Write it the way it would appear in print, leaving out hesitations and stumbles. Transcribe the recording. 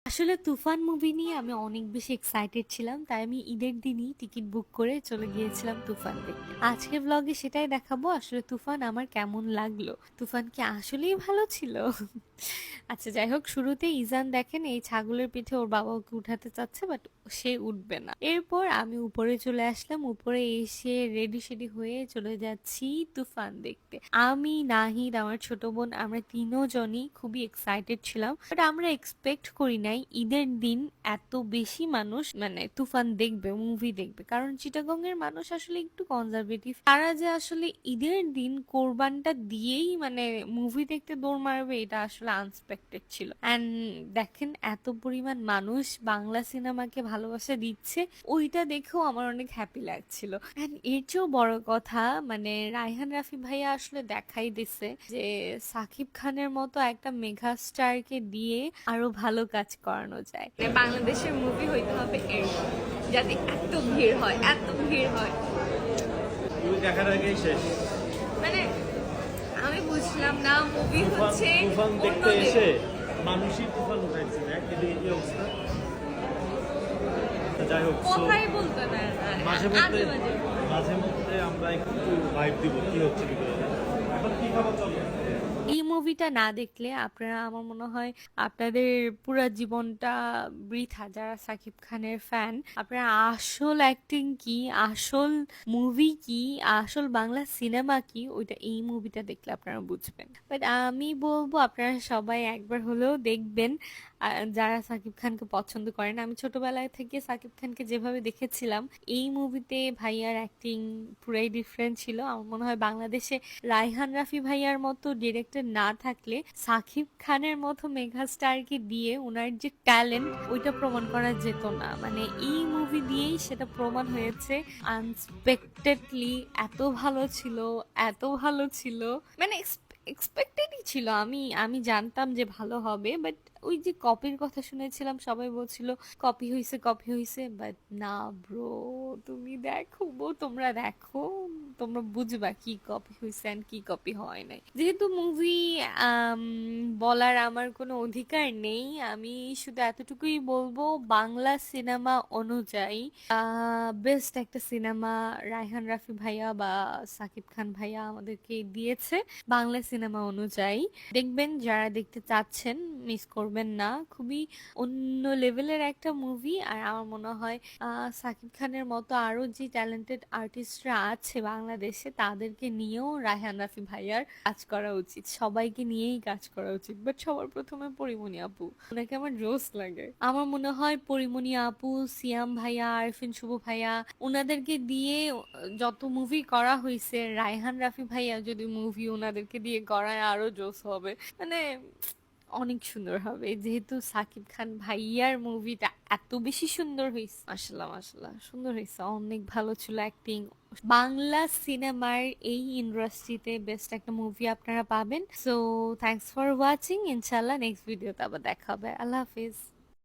আসলে তুফান মুভি নিয়ে আমি অনেক বেশি এক্সাইটেড ছিলাম, তাই আমি ঈদের দিনই টিকিট বুক করে চলে গিয়েছিলাম তুফান দেখতে। আজকে ব্লগে সেটাই দেখাবো আসলে তুফান আমার কেমন লাগলো। তুফান কি আসলেই ভালো ছিল? আচ্ছা, যাই হোক, শুরুতে ইজান দেখেন এই ছাগলের পিঠে ওর বাবা ওকে উঠাতে চাচ্ছে, বাট সে উঠবে না। এরপর আমি উপরে চলে আসলাম, উপরে এসে রেডি সেডি হয়ে চলে যাচ্ছি তুফান দেখতে। আমি, নাহিদ, আমার ছোট বোন, আমরা তিনজনই খুবই এক্সাইটেড ছিলাম, বাট আমরা এক্সপেক্ট করি নাই ঈদের দিন এত বেশি মানুষ মানে তুফান দেখবে, মুভি দেখবে। কারণ চিটাগং এর মানুষ আসলে একটু কনজারভেটিভ, তারা যে আসলে ঈদের দিন কোরবানটা দিয়েই মানে মুভি দেখতে দৌড় মারবে, এটা আসলে আনএক্সপেক্টেড ছিল। অ্যান্ড দেখেন এত পরিমাণ মানুষ বাংলা সিনেমাকে ভালোবাসা দিচ্ছে, ওইটা দেখেও আমার অনেক হ্যাপি লাগছিল। অ্যান্ড এর চেয়েও বড় কথা, মানে রায়হান রাফি ভাইয়া আসলে দেখাই দিছে যে সাকিব খানের মতো একটা মেগা স্টারকে দিয়ে আরো ভালো কাজ করানো যায়। মানে বাংলাদেশের মুভি হইতে হবে এরকম, যাতে এত ভিড় হয়, এত ভিড় হয়। মুভি দেখার আগেই শেষ। মানে আমি বুঝলাম না, মুভি তুফান হচ্ছে তুফান অন্য দেখতে level। এসে মানুষই তুফান উঠাইছে না, কিন্তু এই অবস্থা। তো যাই হোক, কথাই বলতো না, মাঝে আজে মধ্যে বাজে। মাঝে মধ্যে আমরা একটু ভাইব দিব কি হচ্ছে ভিতরে। এখন কি খাবার চলো? এই মুভিটা না দেখলে আপনারা, আমার মনে হয় আপনাদের পুরো জীবনটা বৃথা। যারা সাকিব খানের ফ্যান, আপনারা আসল অ্যাক্টিং কি, আসল মুভি কি, আসল বাংলা সিনেমা কি, ওইটা এই মুভিটা দেখলে আপনারা বুঝবেন। বাট আমি বলবো আপনারা সবাই একবার হলেও দেখবেন। যারা সাকিব খানকে পছন্দ করেন, আমি ছোটবেলা থেকে সাকিব খানকে যেভাবে দেখেছিলাম, এই মুভিতে ভাইয়ার অ্যাক্টিং পুরাই ডিফারেন্ট ছিল। আমার মনে হয় বাংলাদেশে রায়হান রাফি ভাইয়ার মতো ডিরেক্টর না থাকলে সাকিব খানের মতো মেগা স্টারকে দিয়ে ওনার যে ট্যালেন্ট, ওইটা প্রমাণ করা যেত না। মানে এই মুভি দিয়েই সেটা প্রমাণ হয়েছে। আনএক্সপেক্টেডলি এত ভালো ছিল, এত ভালো ছিল, মানে এক্সপেক্টেডই ছিল। আমি আমি জানতাম যে ভালো হবে, বাট ওই যে কপির কথা শুনেছিলাম, সবাই বলছিল কপি হইছে, কপি হইছে, বাট না ব্রো, তুমি দেখো, তোমরা দেখো, তোমরা বুঝবা কি কপি হইছে আর কি কপি হয় নাই। যেহেতু মুভি বলার আমার কোনো অধিকার নেই, আমি শুধু এতটুকুই বলবো, বাংলা সিনেমা অনুযায়ী বেস্ট একটা সিনেমা রায়হান রাফি ভাইয়া বা সাকিব খান ভাইয়া আমাদেরকে দিয়েছে। বাংলা সিনেমা অনুযায়ী দেখবেন, যারা দেখতে চাচ্ছেন মিস করবেন না। খুবই অন্য লেভেলের একটা মুভি। আর আমার মনে হয় সাকিব খানের মতো আরো যে ট্যালেন্টেড আর্টিস্টরা আছে বাংলাদেশে, তাদেরকে নিয়েও রায়হান রাফি ভাইয়ার কাজ করা উচিত, সবাইকে নিয়েই কাজ করা উচিত। বাট সবার প্রথমে পরিমণি আপু, ওনাকে আমার জোস লাগে। আমার মনে হয় পরিমণি আপু, সিয়াম ভাইয়া, আরফিন শুভ ভাইয়া, ওনাদেরকে দিয়ে যত মুভি করা হয়েছে, রায়হান রাফি ভাইয়া যদি মুভি ওনাদেরকে দিয়ে করায় আরো জোস হবে। মানে অনেক সুন্দর হবে, যেহেতু সাকিব খান ভাইয়ার মুভিটা এত বেশি সুন্দর হয়েছে। মাশাল্লাহ, মাশাল্লাহ, সুন্দর হয়েছে, অনেক ভালো ছিল অ্যাক্টিং। বাংলা সিনেমার এই ইন্ডাস্ট্রিতে বেস্ট একটা মুভি আপনারা পাবেন। সো থ্যাঙ্কস ফর ওয়াচিং, ইনশাল্লাহ নেক্সট ভিডিওতে আবার দেখা হবে। আল্লাহ হাফিজ।